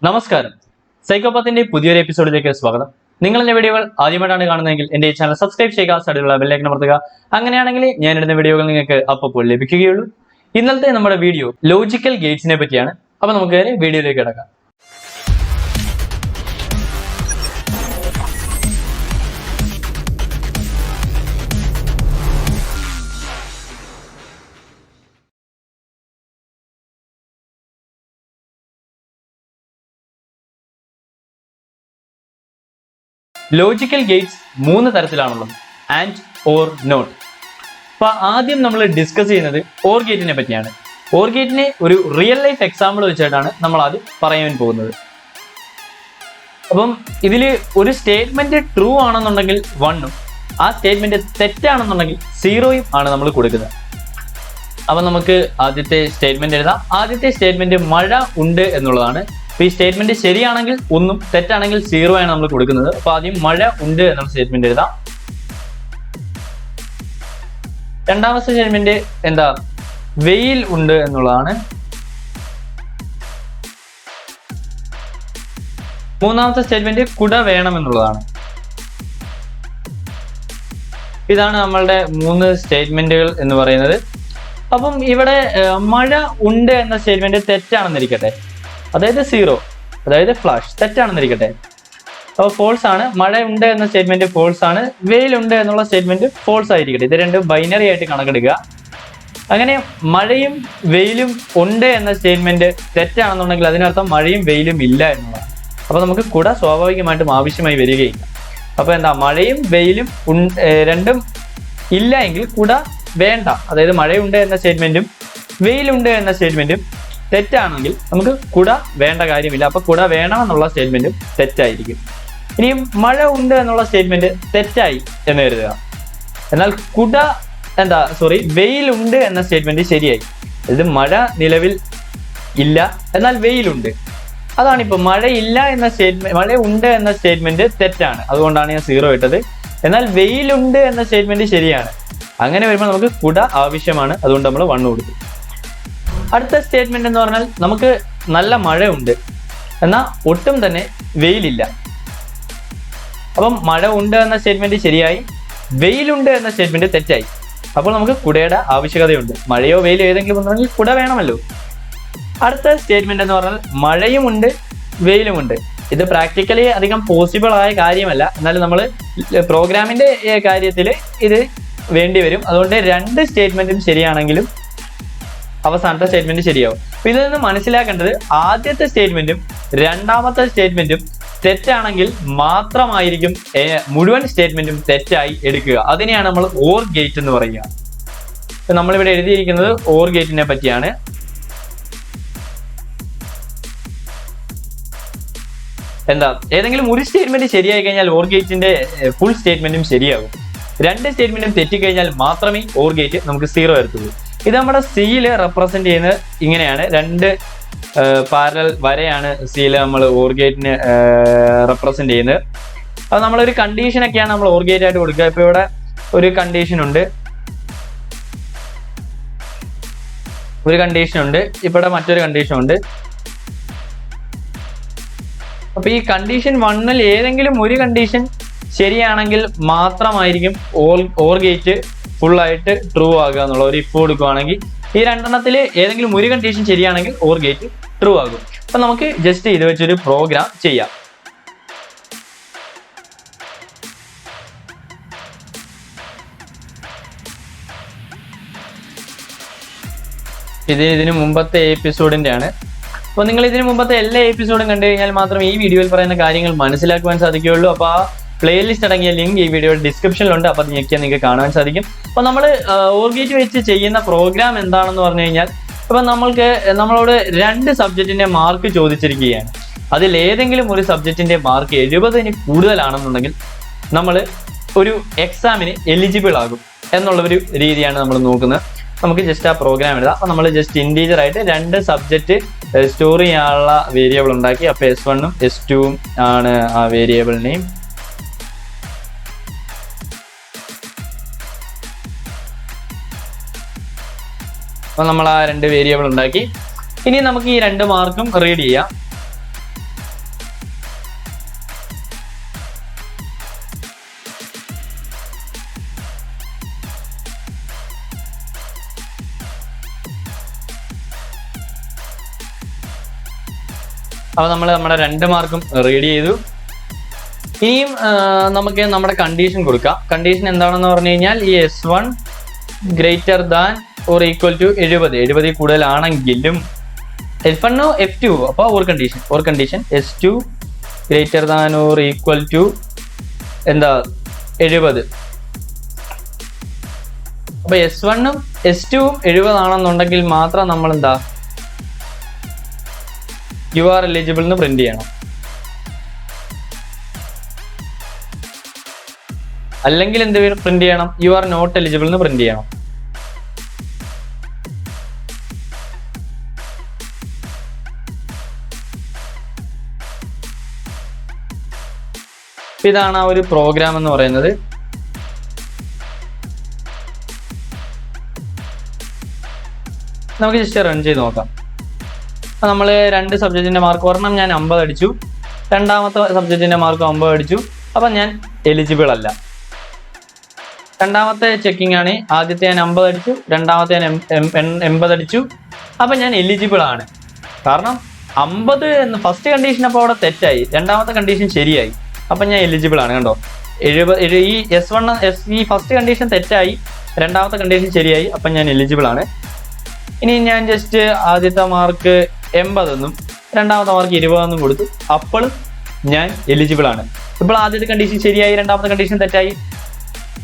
നമസ്കാരം, സൈക്കോപാത്തിന്റെ പുതിയൊരു എപ്പിസോഡിലേക്ക് സ്വാഗതം. നിങ്ങൾ എന്റെ വീഡിയോകൾ ആദ്യമായിട്ടാണ് കാണുന്നതെങ്കിൽ എന്റെ ഈ ചാനൽ സബ്സ്ക്രൈബ് ചെയ്യുക, സൈഡിലുള്ള ബെല്ലൈക്കൺ അമർത്തുക. അങ്ങനെയാണെങ്കിൽ ഞാൻ ഇടുന്ന വീഡിയോകൾ നിങ്ങൾക്ക് അപ്പോൾ ലഭിക്കുകയുള്ളൂ. ഇന്നലത്തെ നമ്മുടെ വീഡിയോ ലോജിക്കൽ ഗേറ്റ്സിനെ പറ്റിയാണ്. അപ്പൊ നമുക്ക് വീഡിയോയിലേക്ക് കിടക്കാം. ലോജിക്കൽ ഗേറ്റ്സ് 3 തരത്തിലാണുള്ളത്: ആൻഡ്, ഓർ, നോട്ട്. അപ്പൊ ആദ്യം നമ്മൾ ഡിസ്കസ് ചെയ്യുന്നത് ഓർ ഗേറ്റിനെ പറ്റിയാണ്. ഓർ ഗേറ്റിനെ ഒരു റിയൽ ലൈഫ് എക്സാമ്പിൾ വെച്ചിട്ടാണ് നമ്മൾ ആദ്യം പറയാൻ പോകുന്നത്. അപ്പം ഇതിൽ ഒരു സ്റ്റേറ്റ്മെന്റ് ട്രൂ ആണെന്നുണ്ടെങ്കിൽ 1ഉം ആ സ്റ്റേറ്റ്മെന്റ് തെറ്റാണെന്നുണ്ടെങ്കിൽ 0യും ആണ് നമ്മൾ കൊടുക്കുന്നത്. അപ്പൊ നമുക്ക് ആദ്യത്തെ സ്റ്റേറ്റ്മെന്റ് എഴുതാം. ആദ്യത്തെ സ്റ്റേറ്റ്മെന്റ് മഴ ഉണ്ട് എന്നുള്ളതാണ്. അപ്പൊ ഈ സ്റ്റേറ്റ്മെന്റ് ശരിയാണെങ്കിൽ 1ഉം തെറ്റാണെങ്കിൽ 0 ആണ് നമ്മൾ കൊടുക്കുന്നത്. അപ്പൊ ആദ്യം മഴ ഉണ്ട് എന്നുള്ള സ്റ്റേറ്റ്മെന്റ് എഴുതാം. രണ്ടാമത്തെ സ്റ്റേറ്റ്മെന്റ് എന്താ? വെയിൽ ഉണ്ട് എന്നുള്ളതാണ്. മൂന്നാമത്തെ സ്റ്റേറ്റ്മെന്റ് കുട വേണം എന്നുള്ളതാണ്. ഇതാണ് നമ്മളുടെ 3 സ്റ്റേറ്റ്മെന്റുകൾ എന്ന് പറയുന്നത്. അപ്പം ഇവിടെ മഴ ഉണ്ട് എന്ന സ്റ്റേറ്റ്മെന്റ് തെറ്റാണെന്നിരിക്കട്ടെ, അതായത് 0, അതായത് ഫ്ലാഷ് തെറ്റാണെന്നിരിക്കട്ടെ. അപ്പോൾ ഫോൾസ് ആണ്. മഴ ഉണ്ട് എന്ന സ്റ്റേറ്റ്മെന്റ് ഫോൾസ് ആണ്. വെയിലുണ്ട് എന്നുള്ള സ്റ്റേറ്റ്മെന്റ് ഫോൾസ് ആയിരിക്കട്ടെ. ഇത് രണ്ടും ബൈനറി ആയിട്ട് കണക്കെടുക്കുക. അങ്ങനെ മഴയും വെയിലും ഉണ്ട് എന്ന സ്റ്റേറ്റ്മെന്റ് തെറ്റാണെന്നുണ്ടെങ്കിൽ അതിനർത്ഥം മഴയും വെയിലും ഇല്ല എന്നുള്ളതാണ്. അപ്പൊ നമുക്ക് കുട സ്വാഭാവികമായിട്ടും ആവശ്യമായി വരികയില്ല. അപ്പൊ എന്താ? മഴയും വെയിലും രണ്ടും ഇല്ല എങ്കിൽ കുട വേണ്ട. അതായത് മഴയുണ്ട് എന്ന സ്റ്റേറ്റ്മെന്റും വെയിലുണ്ട് എന്ന സ്റ്റേറ്റ്മെന്റും തെറ്റാണെങ്കിൽ നമുക്ക് കുട വേണ്ട കാര്യമില്ല. അപ്പൊ കുട വേണമെന്നുള്ള സ്റ്റേറ്റ്മെന്റും തെറ്റായിരിക്കും. ഇനിയും മഴ ഉണ്ട് എന്നുള്ള സ്റ്റേറ്റ്മെന്റ് തെറ്റായി എന്ന് കരുതുക. എന്നാൽ വെയിലുണ്ട് എന്ന സ്റ്റേറ്റ്മെന്റ് ശരിയായി. ഇത് മഴ നിലവിൽ ഇല്ല, എന്നാൽ വെയിലുണ്ട്. അതാണിപ്പോ മഴയില്ല എന്ന സ്റ്റേറ്റ്മെന്റ്, മഴ ഉണ്ട് എന്ന സ്റ്റേറ്റ്മെന്റ് തെറ്റാണ്. അതുകൊണ്ടാണ് ഞാൻ 0 ഇട്ടത്. എന്നാൽ വെയിലുണ്ട് എന്ന സ്റ്റേറ്റ്മെന്റ് ശരിയാണ്. അങ്ങനെ വരുമ്പോൾ നമുക്ക് കുട ആവശ്യമാണ്. അതുകൊണ്ട് നമ്മൾ 1 കൊടുത്തു. അടുത്ത സ്റ്റേറ്റ്മെന്റ് എന്ന് പറഞ്ഞാൽ നമുക്ക് നല്ല മഴയുണ്ട്, എന്നാൽ ഒട്ടും തന്നെ വെയിലില്ല. അപ്പം മഴ ഉണ്ട് എന്ന സ്റ്റേറ്റ്മെന്റ് ശരിയായി, വെയിലുണ്ട് എന്ന സ്റ്റേറ്റ്മെന്റ് തെറ്റായി. അപ്പോൾ നമുക്ക് കുടയുടെ ആവശ്യകതയുണ്ട്. മഴയോ വെയിലോ ഏതെങ്കിലും ഒന്നുണ്ടെങ്കിൽ കുട വേണമല്ലോ. അടുത്ത സ്റ്റേറ്റ്മെന്റ് എന്ന് പറഞ്ഞാൽ മഴയുമുണ്ട് വെയിലുമുണ്ട്. ഇത് പ്രാക്ടിക്കലി അധികം പോസിബിൾ ആയ കാര്യമല്ല, എന്നാലും നമ്മൾ പ്രോഗ്രാമിന്റെ കാര്യത്തിൽ ഇത് വേണ്ടി വരും. അതുകൊണ്ട് 2 സ്റ്റേറ്റ്മെന്റും ശരിയാണെങ്കിലും അവസാനത്തെ സ്റ്റേറ്റ്മെന്റ് ശരിയാവും. അപ്പൊ ഇതിൽ നിന്ന് മനസ്സിലാക്കേണ്ടത് ആദ്യത്തെ സ്റ്റേറ്റ്മെന്റും രണ്ടാമത്തെ സ്റ്റേറ്റ്മെന്റും തെറ്റാണെങ്കിൽ മാത്രമായിരിക്കും മുഴുവൻ സ്റ്റേറ്റ്മെന്റും തെറ്റായി എടുക്കുക. അതിനെയാണ് നമ്മൾ ഓർ ഗേറ്റ് എന്ന് പറയുക. നമ്മളിവിടെ എഴുതിയിരിക്കുന്നത് ഓർ ഗേറ്റിനെ പറ്റിയാണ്. എന്താ? ഏതെങ്കിലും ഒരു സ്റ്റേറ്റ്മെന്റ് ശരിയായി കഴിഞ്ഞാൽ ഓർ ഗേറ്റിന്റെ ഫുൾ സ്റ്റേറ്റ്മെന്റും ശരിയാകും. 2 സ്റ്റേറ്റ്മെന്റും തെറ്റിക്കഴിഞ്ഞാൽ മാത്രമേ ഓർ ഗേറ്റ് നമുക്ക് 0 വരത്തുള്ളൂ. ഇത് നമ്മുടെ സിയിൽ റെപ്രസെന്റ് ചെയ്യുന്നത് ഇങ്ങനെയാണ്. 2 പാരലൽ വരയാണ് സിയിൽ നമ്മൾ ഓർ ഗേറ്റിന് റെപ്രസെന്റ് ചെയ്യുന്നത്. അത് നമ്മളൊരു കണ്ടീഷനൊക്കെയാണ് നമ്മൾ ഓർ ഗേറ്റ് ആയിട്ട് കൊടുക്കുക. ഇപ്പൊ ഇവിടെ ഒരു കണ്ടീഷൻ ഉണ്ട്, ഇവിടെ മറ്റൊരു കണ്ടീഷൻ ഉണ്ട്. അപ്പൊ ഈ കണ്ടീഷൻ 1ൽ ഏതെങ്കിലും ഒരു കണ്ടീഷൻ ശരിയാണെങ്കിൽ മാത്രമായിരിക്കും ഓർ ഗേറ്റ് ഫുൾ ആയിട്ട് ട്രൂ ആകുക എന്നുള്ള ഒരു ഇഫ് കൊടുക്കുകയാണെങ്കിൽ ഈ 2 ഏതെങ്കിലും ഒരു കണ്ടീഷൻ ശരിയാണെങ്കിൽ ഓർ ഗേറ്റ് ട്രൂ ആകും. അപ്പൊ നമുക്ക് ജസ്റ്റ് ഇത് വെച്ചൊരു പ്രോഗ്രാം ചെയ്യാം. ഇതിന് മുമ്പത്തെ എപ്പിസോഡിന്റെ ആണ്. അപ്പോൾ നിങ്ങൾ ഇതിന് മുമ്പത്തെ എല്ലാ എപ്പിസോഡും കണ്ടു കഴിഞ്ഞാൽ മാത്രമേ ഈ വീഡിയോയിൽ പറയുന്ന കാര്യങ്ങൾ മനസ്സിലാക്കുവാൻ സാധിക്കുകയുള്ളൂ. അപ്പോൾ ആ പ്ലേലിസ്റ്റ് അടങ്ങിയ ലിങ്ക് ഈ വീഡിയോയുടെ ഡിസ്ക്രിപ്ഷനിലുണ്ട്. അപ്പോൾ അത് ഞെക്കിയാൽ നിങ്ങൾക്ക് കാണാൻ സാധിക്കും. അപ്പോൾ നമ്മൾ ഓർ ഗേറ്റ് വെച്ച് ചെയ്യുന്ന പ്രോഗ്രാം എന്താണെന്ന് പറഞ്ഞു കഴിഞ്ഞാൽ, ഇപ്പം നമ്മളോട് 2 സബ്ജക്റ്റിന്റെ മാർക്ക് ചോദിച്ചിരിക്കുകയാണ്. അതിൽ ഏതെങ്കിലും ഒരു സബ്ജക്റ്റിന്റെ മാർക്ക് 70ന് കൂടുതലാണെന്നുണ്ടെങ്കിൽ നമ്മൾ ഒരു എക്സാമിന് എലിജിബിൾ ആകും എന്നുള്ള ഒരു രീതിയാണ് നമ്മൾ നോക്കുന്നത്. നമുക്ക് ജസ്റ്റ് ആ പ്രോഗ്രാം എഴുതാം. അപ്പോൾ നമ്മൾ ജസ്റ്റ് ഇൻറ്റീജർ ആയിട്ട് 2 സബ്ജക്റ്റ് സ്റ്റോർ ചെയ്യാനുള്ള വേരിയബിൾ ഉണ്ടാക്കി. അപ്പോൾ S1ഉം S2ഉം ആണ് ആ വേരിയബിൾ നെയിം. അപ്പോൾ നമ്മൾ ആ 2 വേരിയബിൾ ഉണ്ടാക്കി. ഇനി നമുക്ക് ഈ 2 മാർക്കും റീഡ് ചെയ്യാം. അപ്പോൾ നമ്മൾ നമ്മുടെ 2 മാർക്കും റീഡ് ചെയ്തു. ഇനിയും നമുക്ക് നമ്മുടെ കണ്ടീഷൻ കൊടുക്കാം. കണ്ടീഷൻ എന്താണെന്ന് പറഞ്ഞു കഴിഞ്ഞാൽ ഈ S1 greater than or equal to 70 കൂടുതലാണെങ്കിലും F1 F2 അപ്പോൾ or condition S2 greater than or equal to എന്താ 70. അപ്പോൾ S1 ഉം S2 ഉം 70 ആണെന്നുണ്ടെങ്കിൽ മാത്രം നമ്മൾ എന്താ യു ആർ എലിജിബിൾ എന്ന് പ്രിന്റ് ചെയ്യണം. അല്ലെങ്കിൽ എന്ത് പ്രിന്റ് ചെയ്യണം? യു ആർ നോട്ട് എലിജിബിൾ എന്ന് പ്രിന്റ് ചെയ്യണം. ഇതാണ് ആ ഒരു പ്രോഗ്രാം എന്ന് പറയുന്നത്. നമുക്ക് ജസ്റ്റ് റൺ ചെയ്ത് നോക്കാം. നമ്മൾ 2 സബ്ജക്റ്റിന്റെ മാർക്ക്, ഒരെണ്ണം ഞാൻ 50 അടിച്ചു, രണ്ടാമത്തെ സബ്ജക്റ്റിന്റെ മാർക്ക് 50 അടിച്ചു. അപ്പം ഞാൻ എലിജിബിൾ അല്ല. രണ്ടാമത്തെ ചെക്കിംഗ് ആണ്. ആദ്യത്തെ ഞാൻ 50 അടിച്ചു, രണ്ടാമത്തെ ഞാൻ 80 അടിച്ചു. അപ്പം ഞാൻ എലിജിബിൾ ആണ്. കാരണം 50 എന്ന് ഫസ്റ്റ് കണ്ടീഷൻ അപ്പോൾ അവിടെ തെറ്റായി, രണ്ടാമത്തെ കണ്ടീഷൻ ശരിയായി. അപ്പം ഞാൻ എലിജിബിൾ ആണ്. കണ്ടോ, 70 ഈ S1 ഈ ഫസ്റ്റ് കണ്ടീഷൻ തെറ്റായി, രണ്ടാമത്തെ കണ്ടീഷൻ ശരിയായി. അപ്പം ഞാൻ എലിജിബിൾ ആണ്. ഇനി ഞാൻ ജസ്റ്റ് ആദ്യത്തെ മാർക്ക് 80 എന്നും രണ്ടാമത്തെ മാർക്ക് 20 എന്നും കൊടുത്തു. അപ്പോഴും ഞാൻ എലിജിബിൾ ആണ്. ഇപ്പോൾ ആദ്യത്തെ കണ്ടീഷൻ ശരിയായി, രണ്ടാമത്തെ കണ്ടീഷൻ തെറ്റായി.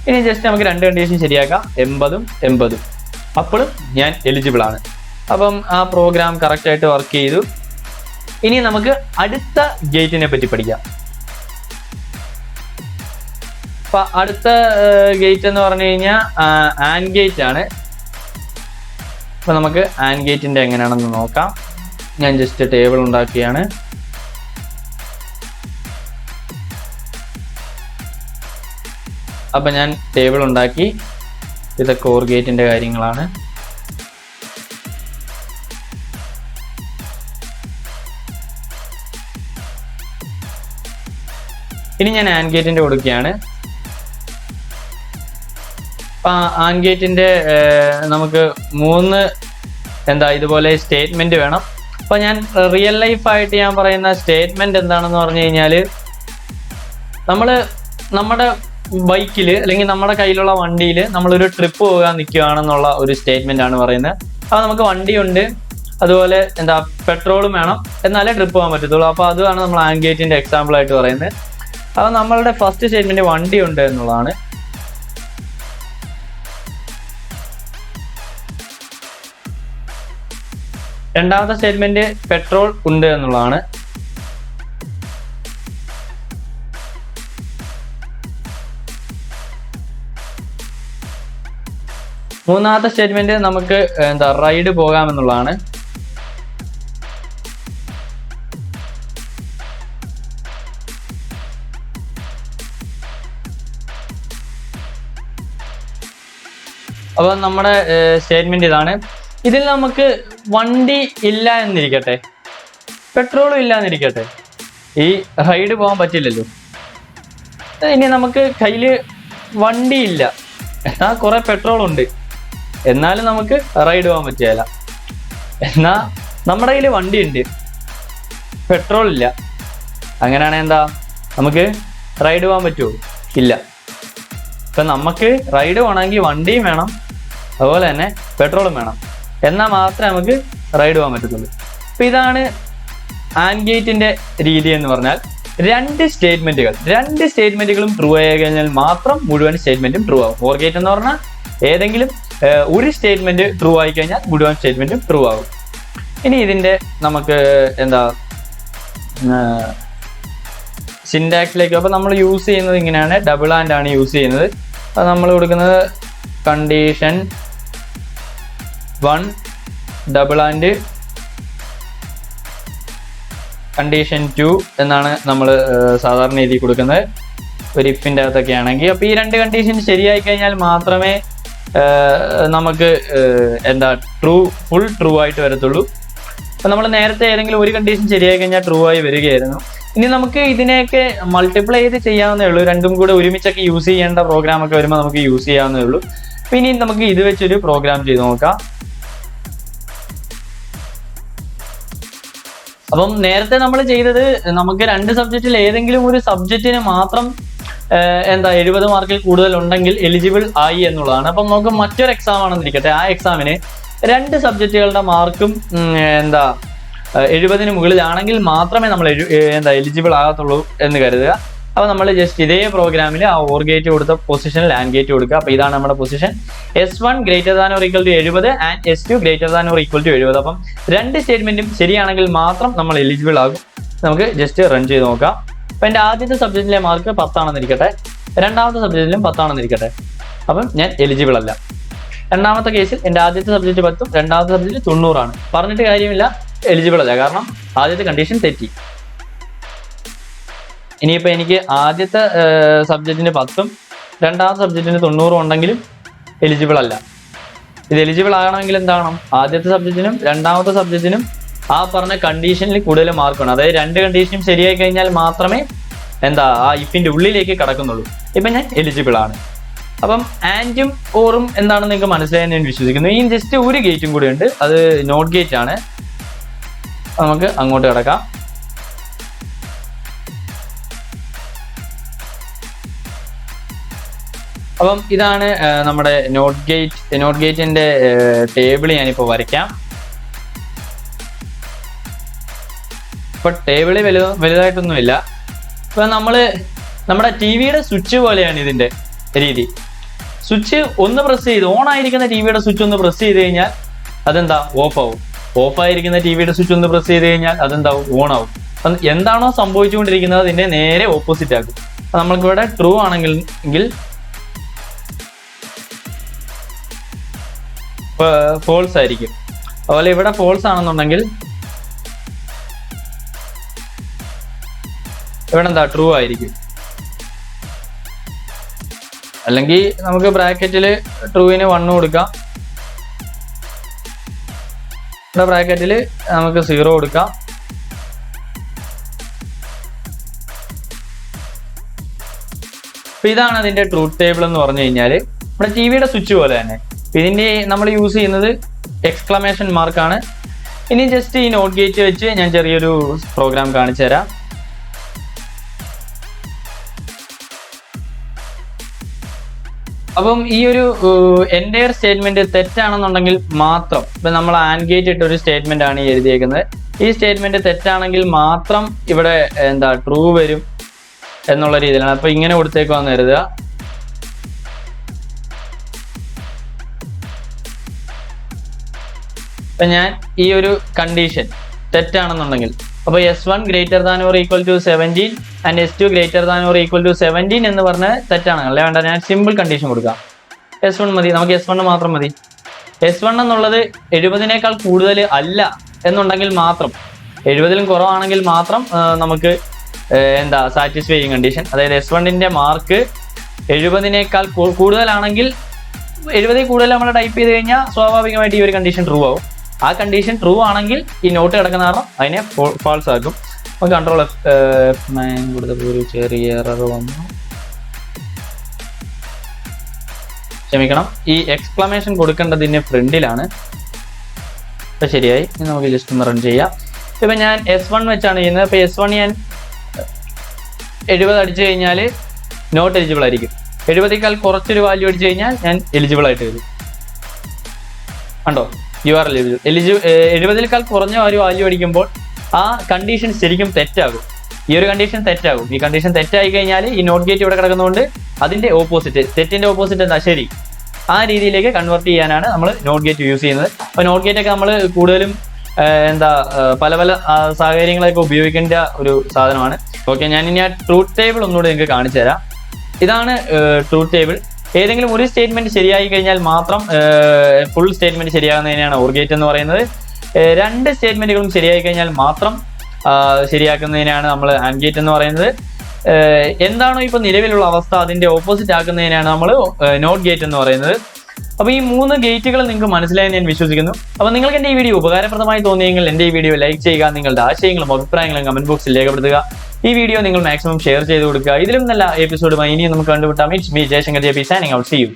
ഇനി ജസ്റ്റ് നമുക്ക് 2 കണ്ടീഷൻ ശരിയാക്കാം, 80ഉം 80ഉം. അപ്പോഴും ഞാൻ എലിജിബിൾ ആണ്. അപ്പം ആ പ്രോഗ്രാം കറക്റ്റായിട്ട് വർക്ക് ചെയ്തു. ഇനി നമുക്ക് അടുത്ത ഗേറ്റിനെ പറ്റി പഠിക്കാം. അപ്പം അടുത്ത ഗേറ്റ് എന്ന് പറഞ്ഞു കഴിഞ്ഞാൽ ആൻഡ് ഗേറ്റ് ആണ്. അപ്പം നമുക്ക് ആൻഡ് ഗേറ്റിൻ്റെ എങ്ങനെയാണെന്ന് നോക്കാം. ഞാൻ ജസ്റ്റ് ടേബിൾ ഉണ്ടാക്കിയാണ്. അപ്പം ഞാൻ ടേബിൾ ഉണ്ടാക്കി. ഇതൊക്കെ ഓർ ഗേറ്റിൻ്റെ കാര്യങ്ങളാണ്. ഇനി ഞാൻ ആൻഡ് ഗേറ്റിൻ്റെ കൊടുക്കുകയാണ്. ആൻഡ് ഗേറ്റിൻ്റെ നമുക്ക് 3 ഇതുപോലെ സ്റ്റേറ്റ്മെന്റ് വേണം. അപ്പോൾ ഞാൻ റിയൽ ലൈഫായിട്ട് ഞാൻ പറയുന്ന സ്റ്റേറ്റ്മെന്റ് എന്താണെന്ന് പറഞ്ഞു കഴിഞ്ഞാൽ, നമ്മുടെ ബൈക്കിൽ അല്ലെങ്കിൽ നമ്മുടെ കയ്യിലുള്ള വണ്ടിയിൽ നമ്മളൊരു ട്രിപ്പ് പോകാൻ നിൽക്കുകയാണെന്നുള്ള ഒരു സ്റ്റേറ്റ്മെന്റ് ആണ് പറയുന്നത്. അപ്പോൾ നമുക്ക് വണ്ടിയുണ്ട്, അതുപോലെ പെട്രോളും വേണം, എന്നാലേ ട്രിപ്പ് പോകാൻ പറ്റത്തുള്ളൂ. അപ്പോൾ അതാണ് നമ്മൾ ആൻഡ് ഗേറ്റിന്റെ എക്സാമ്പിൾ ആയിട്ട് പറയുന്നത്. അപ്പോൾ നമ്മളുടെ ഫസ്റ്റ് സ്റ്റേറ്റ്മെന്റ് വണ്ടിയുണ്ട് എന്നുള്ളതാണ്. രണ്ടാമത്തെ സ്റ്റേറ്റ്മെന്റ് പെട്രോൾ ഉണ്ട് എന്നുള്ളതാണ്. മൂന്നാമത്തെ സ്റ്റേറ്റ്മെന്റ് നമുക്ക് റൈഡ് പോകാമെന്നുള്ളതാണ്. അപ്പൊ നമ്മുടെ സ്റ്റേറ്റ്മെന്റ് ഇതാണ്. ഇതിൽ നമുക്ക് വണ്ടി ഇല്ല എന്നിരിക്കട്ടെ, പെട്രോളും ഇല്ല എന്നിരിക്കട്ടെ, ഈ റൈഡ് പോകാൻ പറ്റില്ലല്ലോ. ഇനി നമുക്ക് കയ്യിൽ വണ്ടി ഇല്ല, എന്നാൽ കുറെ പെട്രോൾ ഉണ്ട്, എന്നാലും നമുക്ക് റൈഡ് പോകാൻ പറ്റില്ല. എന്നാൽ നമ്മുടെ കയ്യിൽ വണ്ടി ഉണ്ട്, പെട്രോൾ ഇല്ല, അങ്ങനെയാണെങ്കിൽ നമുക്ക് റൈഡ് പോകാൻ പറ്റുമോ? ഇല്ല. ഇപ്പം നമുക്ക് റൈഡ് പോകണമെങ്കിൽ വണ്ടിയും വേണം, അതുപോലെ തന്നെ പെട്രോളും വേണം, എന്നാൽ മാത്രമേ നമുക്ക് റൈഡ് പോകാൻ പറ്റത്തുള്ളൂ. അപ്പം ഇതാണ് ആൻഡ് ഗേറ്റിന്റെ രീതി എന്ന് പറഞ്ഞാൽ, 2 സ്റ്റേറ്റ്മെന്റുകളും ട്രൂ ആയി കഴിഞ്ഞാൽ മാത്രം മുഴുവൻ സ്റ്റേറ്റ്മെന്റും ട്രൂ ആവും. ഓർ ഗേറ്റ് എന്ന് പറഞ്ഞാൽ ഏതെങ്കിലും ഒരു സ്റ്റേറ്റ്മെന്റ് ട്രൂ ആയി കഴിഞ്ഞാൽ മുഴുവൻ സ്റ്റേറ്റ്മെന്റും ട്രൂ ആവും. ഇനി ഇതിന്റെ നമുക്ക് സിൻടാക്സിലേക്ക്, അപ്പോൾ നമ്മൾ യൂസ് ചെയ്യുന്നത് ഇങ്ങനെയാണ്, ഡബിൾ ആൻഡ് ആണ് യൂസ് ചെയ്യുന്നത്. അപ്പോൾ നമ്മൾ കൊടുക്കുന്നത് കണ്ടീഷൻ 1 ഡബിൾ ആൻഡ് കണ്ടീഷൻ 2 എന്നാണ് നമ്മൾ സാധാരണ രീതിയിൽ കൊടുക്കുന്നത്, ഒരു ഇഫിൻ്റെ അകത്തൊക്കെ ആണെങ്കിൽ. അപ്പോൾ ഈ 2 കണ്ടീഷൻ ശരിയായി കഴിഞ്ഞാൽ മാത്രമേ നമുക്ക് ഫുൾ ട്രൂ ആയിട്ട് വരത്തുള്ളൂ. അപ്പോൾ നമ്മൾ നേരത്തെ ഏതെങ്കിലും ഒരു കണ്ടീഷൻ ശരിയായി കഴിഞ്ഞാൽ ട്രൂ ആയി വരികയായിരുന്നു. ഇനി നമുക്ക് ഇതിനെയൊക്കെ മൾട്ടിപ്ലൈ ചെയ്ത് ചെയ്യാവുന്നേ ഉള്ളൂ. രണ്ടും കൂടെ ഒരുമിച്ചൊക്കെ യൂസ് ചെയ്യേണ്ട പ്രോഗ്രാം ഒക്കെ വരുമ്പോൾ നമുക്ക് യൂസ് ചെയ്യാവുന്നേ ഉള്ളൂ. അപ്പോൾ ഇനി നമുക്ക് ഇത് വെച്ചൊരു പ്രോഗ്രാം ചെയ്ത് നോക്കാം. അപ്പം നേരത്തെ നമ്മൾ ചെയ്തത് നമുക്ക് 2 സബ്ജക്റ്റിൽ ഏതെങ്കിലും ഒരു സബ്ജക്റ്റിന് മാത്രം 70 മാർക്കിൽ കൂടുതൽ ഉണ്ടെങ്കിൽ എലിജിബിൾ ആയി എന്നുള്ളതാണ്. അപ്പം നമുക്ക് മറ്റൊരു എക്സാം ആണെന്നിരിക്കട്ടെ, ആ എക്സാമിന് 2 സബ്ജക്റ്റുകളുടെ മാർക്കും 70-ന് മുകളിലാണെങ്കിൽ മാത്രമേ നമ്മൾ എലിജിബിൾ ആകത്തുള്ളൂ എന്ന് കരുതുക. അപ്പോൾ നമ്മൾ ജസ്റ്റ് ഇതേ പ്രോഗ്രാമിൽ ആ ഓർ ഗേറ്റ് കൊടുത്ത പൊസിഷനിൽ ആൻഡ് ഗേറ്റ് കൊടുക്കുക. അപ്പോൾ ഇതാണ് നമ്മുടെ പൊസിഷൻ. S1 > = 70 and S2 > = 70. അപ്പം 2 സ്റ്റേറ്റ്മെന്റും ശരിയാണെങ്കിൽ മാത്രം നമ്മൾ എലിജിബിൾ ആകും. നമുക്ക് ജസ്റ്റ് റൺ ചെയ്ത് നോക്കാം. അപ്പം എൻ്റെ ആദ്യത്തെ സബ്ജക്റ്റിലെ മാർക്ക് 10 ആണെന്നിരിക്കട്ടെ, രണ്ടാമത്തെ സബ്ജക്റ്റിലും 10 ആണെന്നിരിക്കട്ടെ. അപ്പം ഞാൻ എലിജിബിൾ അല്ല. രണ്ടാമത്തെ കേസിൽ എൻ്റെ ആദ്യത്തെ സബ്ജക്റ്റ് 10ഉം രണ്ടാമത്തെ സബ്ജക്റ്റ് 90 ആണ്. പറഞ്ഞിട്ട് കാര്യമില്ല, എലിജിബിൾ അല്ല, കാരണം ആദ്യത്തെ കണ്ടീഷൻ തെറ്റി. ഇനിയിപ്പോൾ എനിക്ക് ആദ്യത്തെ സബ്ജക്റ്റിന് 10ഉം രണ്ടാമത്തെ സബ്ജക്റ്റിന് 90 ഉണ്ടെങ്കിലും എലിജിബിൾ അല്ല. ഇത് എലിജിബിൾ ആകണമെങ്കിൽ എന്താകണം? ആദ്യത്തെ സബ്ജക്റ്റിനും രണ്ടാമത്തെ സബ്ജക്റ്റിനും ആ പറഞ്ഞ കണ്ടീഷനിൽ കൂടുതൽ മാർക്ക് വേണം. അതായത് 2 കണ്ടീഷനും ശരിയായി കഴിഞ്ഞാൽ മാത്രമേ ആ ഇഫിന്റെ ഉള്ളിലേക്ക് കടക്കുന്നുള്ളൂ. ഇപ്പം ഞാൻ എലിജിബിൾ ആണ്. അപ്പം ആൻഡും ഓറും എന്താണെന്ന് നിങ്ങൾക്ക് മനസ്സിലായെന്ന് ഞാൻ വിശ്വസിക്കുന്നു. ഈ ജസ്റ്റ് ഒരു ഗേറ്റും കൂടി ഉണ്ട്, അത് നോട്ട് ഗേറ്റ് ആണ്. നമുക്ക് അങ്ങോട്ട് കിടക്കാം. അപ്പം ഇതാണ് നമ്മുടെ നോട്ട് ഗേറ്റിന്റെ ടേബിൾ ഞാനിപ്പോൾ വരയ്ക്കാം. ഇപ്പൊ ടേബിള് വലുതായിട്ടൊന്നുമില്ല. ഇപ്പൊ നമ്മുടെ ടിവിയുടെ സ്വിച്ച് പോലെയാണ് ഇതിന്റെ രീതി. സ്വിച്ച് ഒന്ന് പ്രസ് ചെയ്ത്, ഓൺ ആയിരിക്കുന്ന ടിവിയുടെ സ്വിച്ച് ഒന്ന് പ്രസ് ചെയ്ത് കഴിഞ്ഞാൽ അതെന്താ ഓഫ് ആവും. ഓഫ് ആയിരിക്കുന്ന ടിവിയുടെ സ്വിച്ച് ഒന്ന് പ്രസ് ചെയ്ത് കഴിഞ്ഞാൽ അതെന്താവും ഓൺ ആവും. അപ്പം എന്താണോ സംഭവിച്ചുകൊണ്ടിരിക്കുന്നത് അതിന്റെ നേരെ ഓപ്പോസിറ്റ് ആക്കും. അപ്പൊ നമ്മൾക്കിവിടെ ട്രൂ ആണെങ്കിൽ ഫോൾസ് ആയിരിക്കും. അതുപോലെ ഇവിടെ ഫോൾസ് ആണെന്നുണ്ടെങ്കിൽ ഇവിടെ ട്രൂ ആയിരിക്കും. അല്ലെങ്കിൽ നമുക്ക് ബ്രാക്കറ്റിൽ ട്രൂവിന് 1 കൊടുക്കാം, ഇവിടെ ബ്രാക്കറ്റിൽ നമുക്ക് 0 കൊടുക്കാം. അപ്പൊ ഇതാണ് അതിന്റെ ട്രൂത്ത് ടേബിൾ എന്ന് പറഞ്ഞു കഴിഞ്ഞാൽ നമ്മുടെ ടിവിയുടെ സ്വിച്ച് പോലെ തന്നെ. ഇതിന്റെ നമ്മൾ യൂസ് ചെയ്യുന്നത് എക്സ്ക്ലമേഷൻ മാർക്കാണ്. ഇനി ജസ്റ്റ് ഈ നോട്ട് ഗേറ്റ് വെച്ച് ഞാൻ ചെറിയൊരു പ്രോഗ്രാം കാണിച്ചു തരാം. അപ്പം ഈ ഒരു എൻ്റയർ സ്റ്റേറ്റ്മെന്റ് തെറ്റാണെന്നുണ്ടെങ്കിൽ മാത്രം, ഇപ്പം നമ്മൾ ആൻഡ് ഗേറ്റ് ഇട്ട ഒരു സ്റ്റേറ്റ്മെന്റ് ആണ് ഈ എഴുതിയേക്കുന്നത്. ഈ സ്റ്റേറ്റ്മെന്റ് തെറ്റാണെങ്കിൽ മാത്രം ഇവിടെ ട്രൂ വരും എന്നുള്ള രീതിയിലാണ്. അപ്പൊ ഇങ്ങനെ കൊടുത്തേക്കുവാന്ന് കരുതുക. അപ്പൊ ഞാൻ ഈ ഒരു കണ്ടീഷൻ തെറ്റാണെന്നുണ്ടെങ്കിൽ, അപ്പൊ S1 > = 17 ആൻഡ് S2 > = 17 എന്ന് പറഞ്ഞ തെറ്റാണ്. അല്ലെ വേണ്ട, ഞാൻ സിമ്പിൾ കണ്ടീഷൻ കൊടുക്കാം. S1 മതി, നമുക്ക് S1 മാത്രം മതി. S1 എന്നുള്ളത് 70-നേക്കാൾ കൂടുതൽ അല്ല എന്നുണ്ടെങ്കിൽ മാത്രം, 70-ലും കുറവാണെങ്കിൽ മാത്രം നമുക്ക് സാറ്റിസ്ഫൈ ചെയ്യും കണ്ടീഷൻ. അതായത് S1-ന്റെ മാർക്ക് 70-നേക്കാൾ കൂടുതലാണെങ്കിൽ, 70-ൽ കൂടുതൽ നമ്മൾ ടൈപ്പ് ചെയ്ത് കഴിഞ്ഞാൽ സ്വാഭാവികമായിട്ട് ഈ ഒരു കണ്ടീഷൻ ട്രൂ ആവും. ആ കണ്ടീഷൻ ട്രൂ ആണെങ്കിൽ ഈ നോട്ട് കിടക്കുന്ന കാരണം അതിനെ ഫാൾസ് ആക്കും. അപ്പോൾ കൺട്രോൾ F9 കൊടുത്തപ്പോൾ ഒരു ചെറിയ എറർ വന്നു, ക്ഷമിക്കണം. ഈ എക്സ്ക്ലമേഷൻ കൊടുക്കേണ്ടതിന് ഫ്രണ്ടിലാണ്. അപ്പോൾ ശരിയായി. ഇനി നമുക്ക് ജസ്റ്റ് ഒന്ന് റൺ ചെയ്യാം. ഇപ്പം ഞാൻ S1 വെച്ചാണ് ചെയ്യുന്നത്. അപ്പോൾ S1 ഞാൻ 70 അടിച്ചു കഴിഞ്ഞാൽ നോട്ട് എലിജിബിൾ ആയിരിക്കും. 70-ക്കാൾ കുറച്ചൊരു വാല്യൂ അടിച്ചു കഴിഞ്ഞാൽ ഞാൻ എലിജിബിൾ ആയിട്ട് വരും. കണ്ടോ, യു ആർ എലിജിബിൾ. 70-ക്കാൾ കുറഞ്ഞ ഒരു വാല്യൂ അടിക്കുമ്പോൾ ആ കണ്ടീഷൻ ശരിക്കും തെറ്റാകും. ഈ ഒരു കണ്ടീഷൻ തെറ്റാകും. ഈ കണ്ടീഷൻ തെറ്റായി കഴിഞ്ഞാൽ ഈ നോട്ട് ഗേറ്റ് ഇവിടെ കിടക്കുന്നതുകൊണ്ട് അതിന്റെ ഓപ്പോസിറ്റ്, തെറ്റിന്റെ ഓപ്പോസിറ്റ് എന്താ, ശരി, ആ രീതിയിലേക്ക് കൺവേർട്ട് ചെയ്യാനാണ് നമ്മൾ നോട്ട് ഗേറ്റ് യൂസ് ചെയ്യുന്നത്. അപ്പോൾ നോട്ട് ഗേറ്റ് ഒക്കെ നമ്മൾ കൂടുതലും പല പല സാഹചര്യങ്ങളൊക്കെ ഉപയോഗിക്കേണ്ട ഒരു സാധനമാണ്. ഓക്കെ, ഞാൻ ഇനി ആ ട്രൂത്ത് ടേബിൾ ഒന്നുകൂടി നിങ്ങൾക്ക് കാണിച്ചു തരാം. ഇതാണ് ട്രൂത്ത് ടേബിൾ. ഏതെങ്കിലും ഒരു സ്റ്റേറ്റ്മെന്റ് ശരിയായി കഴിഞ്ഞാൽ മാത്രം ഫുൾ സ്റ്റേറ്റ്മെന്റ് ശരിയാകുന്നതിനാണ് ഓർ ഗേറ്റ് എന്ന് പറയുന്നത്. 2 സ്റ്റേറ്റ്മെന്റുകളും ശരിയായി കഴിഞ്ഞാൽ മാത്രം ശരിയാക്കുന്നതിനാണ് നമ്മൾ ആൻഡ് ഗേറ്റ് എന്ന് പറയുന്നത്. എന്താണോ ഇപ്പൊ നിലവിലുള്ള അവസ്ഥ അതിന്റെ ഓപ്പോസിറ്റ് ആക്കുന്നതിനാണ് നമ്മൾ നോട്ട് ഗേറ്റ് എന്ന് പറയുന്നത്. അപ്പോൾ ഈ 3 ഗേറ്റുകൾ നിങ്ങൾക്ക് മനസ്സിലായെന്ന് ഞാൻ വിശ്വസിക്കുന്നു. അപ്പോൾ നിങ്ങൾക്ക് എൻ്റെ ഈ വീഡിയോ ഉപകാരപ്രദമായി തോന്നിയെങ്കിൽ എൻ്റെ ഈ വീഡിയോ ലൈക്ക് ചെയ്യുക, നിങ്ങളുടെ ആശയങ്ങളും അഭിപ്രായങ്ങളും കമന്റ് ബോക്സിൽ രേഖപ്പെടുത്തുക. ഈ വീഡിയോ നിങ്ങൾ മാക്സിമം ഷെയർ ചെയ്ത് കൊടുക്കുക. ഇതിലും നല്ല എപ്പിസോഡുമായി ഇനിയും നമുക്ക് കണ്ടുമുട്ടാം. It's me Jaishankar JP signing out. See you.